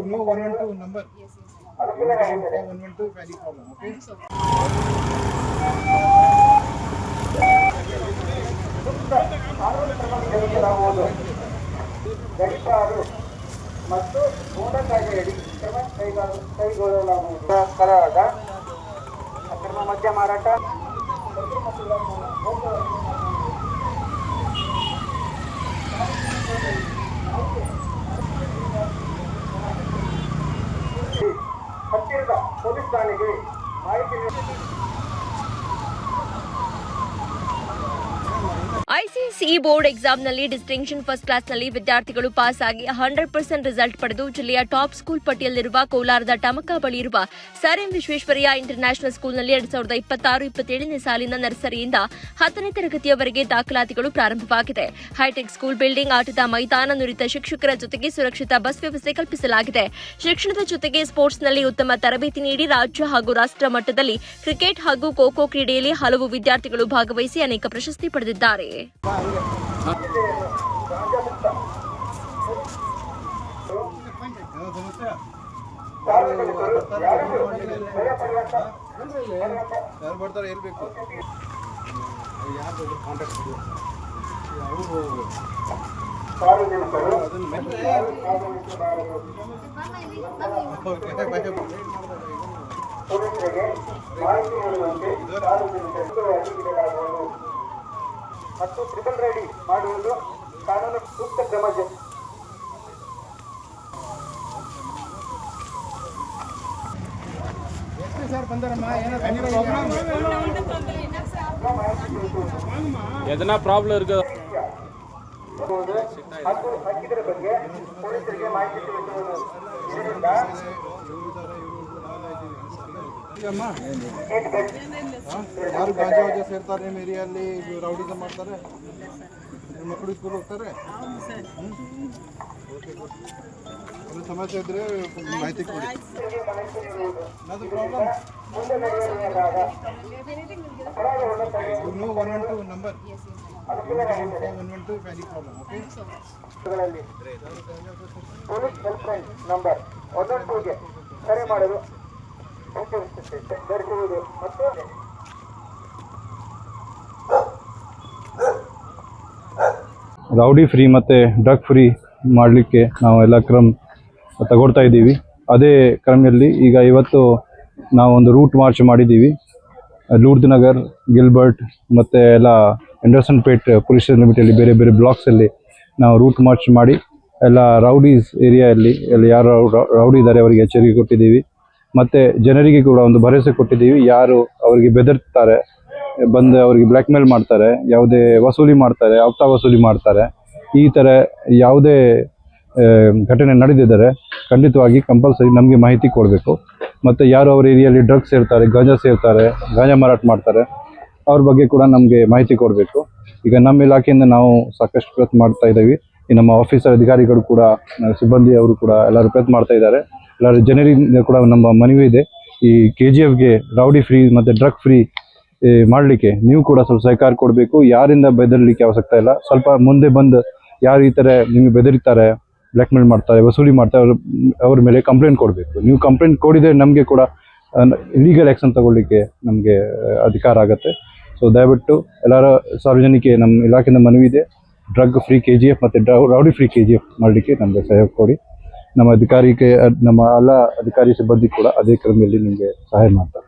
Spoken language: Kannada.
know 112 number. Yes. 112 value problem. Okay. ಗಡಿಪಾರು ಮತ್ತು ಗೂಢಚಾರಿಯಡಿ ಕ್ರಮ ಕೈಗೊಳ್ಳಲಾಗುವುದು. ಕರಾದ ಅಕ್ರಮ ಮದ್ಯ ಮಾರಾಟ ಹತ್ತಿರದ ಪೊಲೀಸ್ ಠಾಣೆಗೆ ಮಾಹಿತಿ ಐಸಿಎಸ್ಇ ಬೋರ್ಡ್ ಎಕ್ಸಾಮ್ನಲ್ಲಿ ಡಿಸ್ಟಿಂಕ್ಷನ್ ಫಸ್ಟ್ ಕ್ಲಾಸ್ನಲ್ಲಿ ವಿದ್ಯಾರ್ಥಿಗಳು ಪಾಸ್ ಆಗಿ 100% ರಿಸಲ್ಟ್ ಪಡೆದು ಜಿಲ್ಲೆಯ ಟಾಪ್ ಸ್ಕೂಲ್ ಪಟ್ಟಿಯಲ್ಲಿರುವ ಕೋಲಾರದ ಟಮಕ ಬಳಿ ಇರುವ ಸರ್ ಎಂ ವಿಶ್ವೇಶ್ವರಯ್ಯ ಇಂಟರ್ನ್ಯಾಷನಲ್ ಸ್ಕೂಲ್ನಲ್ಲಿ 2026-27ನೇ ಸಾಲಿನ ನರ್ಸರಿಯಿಂದ 10ನೇ ತರಗತಿಯವರೆಗೆ ದಾಖಲಾತಿಗಳು ಪ್ರಾರಂಭವಾಗಿದೆ. ಹೈಟೆಕ್ ಸ್ಕೂಲ್ ಬಿಲ್ಡಿಂಗ್, ಆಟದ ಮೈದಾನ, ನುರಿತ ಶಿಕ್ಷಕರ ಜೊತೆಗೆ ಸುರಕ್ಷಿತ ಬಸ್ ವ್ಯವಸ್ಥೆ ಕಲ್ಪಿಸಲಾಗಿದೆ. ಶಿಕ್ಷಣದ ಜೊತೆಗೆ ಸ್ಪೋರ್ಟ್ಸ್ನಲ್ಲಿ ಉತ್ತಮ ತರಬೇತಿ ನೀಡಿ ರಾಜ್ಯ ಹಾಗೂ ರಾಷ್ಟ್ರ ಮಟ್ಟದಲ್ಲಿ ಕ್ರಿಕೆಟ್ ಹಾಗೂ ಖೋ ಖೋ ಕ್ರೀಡೆಯಲ್ಲಿ ಹಲವು ವಿದ್ಯಾರ್ಥಿಗಳು ಭಾಗವಹಿಸಿ ಅನೇಕ ಪ್ರಶಸ್ತಿ ಪಡೆದಿದ್ದಾರೆ. ಯಾರು ಬರ್ತಾರೆ ಹೇಳ್ಬೇಕು, ಯಾರು ಕಾಂಟ್ಯಾಕ್ಟ್ ಮತ್ತು ಟ್ರಿಬಲ್ ರೆಡಿ ಮಾಡುವುದು ಕಾನೂನು ಸೂಕ್ತ ಕ್ರಮ. ಎದನ ಪ್ರಾಬ್ಲಮ್ ಇருக்கு ಹಾಗೂ ಹಕ್ಕಿಗಳ ಬಗ್ಗೆ ಪೊಲೀಸರಿಗೆ ಮಾಹಿತಿ ತಿಳಿಸುವುದು. ಇದರಿಂದ ಯಾರು ಗಾಂಜಾ ವಾಜಾ ಸೇರ್ತಾರೆ ನಿಮ್ಮ ಏರಿಯಲ್ಲಿ, ರೌಡಿಸಮ್ ಮಾಡ್ತಾರೆ, ಮಕ್ಕಳು ಸ್ಕೂಲ್ ಹೋಗ್ತಾರೆ. ಅದು ಸಮಸ್ಯೆ ಇದ್ರೆ ಮಾಹಿತಿ ಕೊಡಿ. ಅದು problem. You know 112 number. 112 value problem. Okay. Police help line number 112ಗೆ ಕರೆ ಮಾಡಲು ಧರಿಸುವುದು ಮತ್ತು ರೌಡಿ ಫ್ರೀ ಮತ್ತು ಡ್ರಗ್ ಫ್ರೀ ಮಾಡಲಿಕ್ಕೆ ನಾವು ಎಲ್ಲ ಕ್ರಮ ತಗೊಳ್ತಾ ಇದ್ದೀವಿ. ಅದೇ ಕ್ರಮದಲ್ಲಿ ಈಗ ಇವತ್ತು ನಾವು ಒಂದು ರೂಟ್ ಮಾರ್ಚ್ ಮಾಡಿದ್ದೀವಿ. ಲೂರ್ದ್ ನಗರ್, ಗಿಲ್ಬರ್ಟ್ ಮತ್ತು ಎಲ್ಲ ಅಂಡರ್ಸನ್ ಪೇಟ್ ಪೊಲೀಸ್ ಲಿಮಿಟಲ್ಲಿ ಬೇರೆ ಬೇರೆ ಬ್ಲಾಕ್ಸಲ್ಲಿ ನಾವು ರೂಟ್ ಮಾರ್ಚ್ ಮಾಡಿ ಎಲ್ಲ ರೌಡೀಸ್ ಏರಿಯಾದಲ್ಲಿ ಅಲ್ಲಿ ಯಾರು ರೌಡಿ ಇದ್ದಾರೆ ಅವರಿಗೆ ಎಚ್ಚರಿಕೆ ಕೊಟ್ಟಿದ್ದೀವಿ. ಮತ್ತು ಜನರಿಗೆ ಕೂಡ ಒಂದು ಭರವಸೆ ಕೊಟ್ಟಿದ್ದೀವಿ. ಯಾರು ಅವರಿಗೆ ಬೆದರ್ತಾರೆ, ಬಂದು ಅವರಿಗೆ ಬ್ಲ್ಯಾಕ್ ಮೇಲ್ ಮಾಡ್ತಾರೆ, ಯಾವುದೇ ವಸೂಲಿ ಮಾಡ್ತಾರೆ, ಹಫ್ತಾ ವಸೂಲಿ ಮಾಡ್ತಾರೆ, ಈ ಥರ ಯಾವುದೇ ಘಟನೆ ನಡೆದಿದ್ದರೆ ಖಂಡಿತವಾಗಿ ಕಂಪಲ್ಸರಿ ನಮಗೆ ಮಾಹಿತಿ ಕೊಡಬೇಕು. ಮತ್ತು ಯಾರು ಅವ್ರ ಏರಿಯಲ್ಲಿ ಡ್ರಗ್ಸ್ ಸೇರ್ತಾರೆ, ಗಾಂಜಾ ಮಾರಾಟ ಮಾಡ್ತಾರೆ, ಅವ್ರ ಬಗ್ಗೆ ಕೂಡ ನಮಗೆ ಮಾಹಿತಿ ಕೊಡಬೇಕು. ಈಗ ನಮ್ಮ ಇಲಾಖೆಯಿಂದ ನಾವು ಸಾಕಷ್ಟು ಪ್ರಯತ್ನ ಮಾಡ್ತಾ ಇದ್ದೀವಿ. ಈ ನಮ್ಮ ಆಫೀಸರ್ ಅಧಿಕಾರಿಗಳು ಕೂಡ, ಸಿಬ್ಬಂದಿ ಅವರು ಕೂಡ ಎಲ್ಲರೂ ಪ್ರಯತ್ನ ಮಾಡ್ತಾ ಇದ್ದಾರೆ. ಎಲ್ಲರೂ ಜನರಿಂದ ಕೂಡ ನಮ್ಮ ಮನವಿ ಇದೆ, ಈ KGFಗೆ ರೌಡಿ ಫ್ರೀ ಮತ್ತು ಡ್ರಗ್ ಫ್ರೀ ಮಾಡಲಿಕ್ಕೆ ನೀವು ಕೂಡ ಸ್ವಲ್ಪ ಸಹಕಾರ ಕೊಡಬೇಕು. ಯಾರಿಂದ ಬೆದರಲಿಕ್ಕೆ ಅವಶ್ಯಕತೆ ಇಲ್ಲ. ಸ್ವಲ್ಪ ಮುಂದೆ ಬಂದು ಯಾರು ಈ ಥರ ನಿಮಗೆ ಬೆದರಿತಾರೆ, ಬ್ಲ್ಯಾಕ್ ಮೇಲ್ ಮಾಡ್ತಾರೆ, ವಸೂಲಿ ಮಾಡ್ತಾರೆ, ಅವ್ರ ಮೇಲೆ ಕಂಪ್ಲೇಂಟ್ ಕೊಡಬೇಕು. ನೀವು ಕಂಪ್ಲೇಂಟ್ ಕೊಡಿದರೆ ನಮಗೆ ಕೂಡ ಲೀಗಲ್ ಆ್ಯಕ್ಷನ್ ತಗೊಳ್ಳಿಕ್ಕೆ ನಮಗೆ ಅಧಿಕಾರ ಆಗುತ್ತೆ. ಸೊ ದಯವಿಟ್ಟು ಎಲ್ಲರ ಸಾರ್ವಜನಿಕ ನಮ್ಮ ಇಲಾಖೆಯಿಂದ ಮನವಿ ಇದೆ, ಡ್ರಗ್ ಫ್ರೀ KGF ಮತ್ತು ರೌಡಿ ಫ್ರೀ KGF ಮಾಡಲಿಕ್ಕೆ ನಮಗೆ ಸಹಯೋಗ ಕೊಡಿ. ನಮ್ಮ ಎಲ್ಲ ಅಧಿಕಾರಿ ಸಿಬ್ಬಂದಿ ಕೂಡ ಅದೇ ಕ್ರಮದಲ್ಲಿ ನಿಮಗೆ ಸಹಾಯ ಮಾಡ್ತಾರೆ.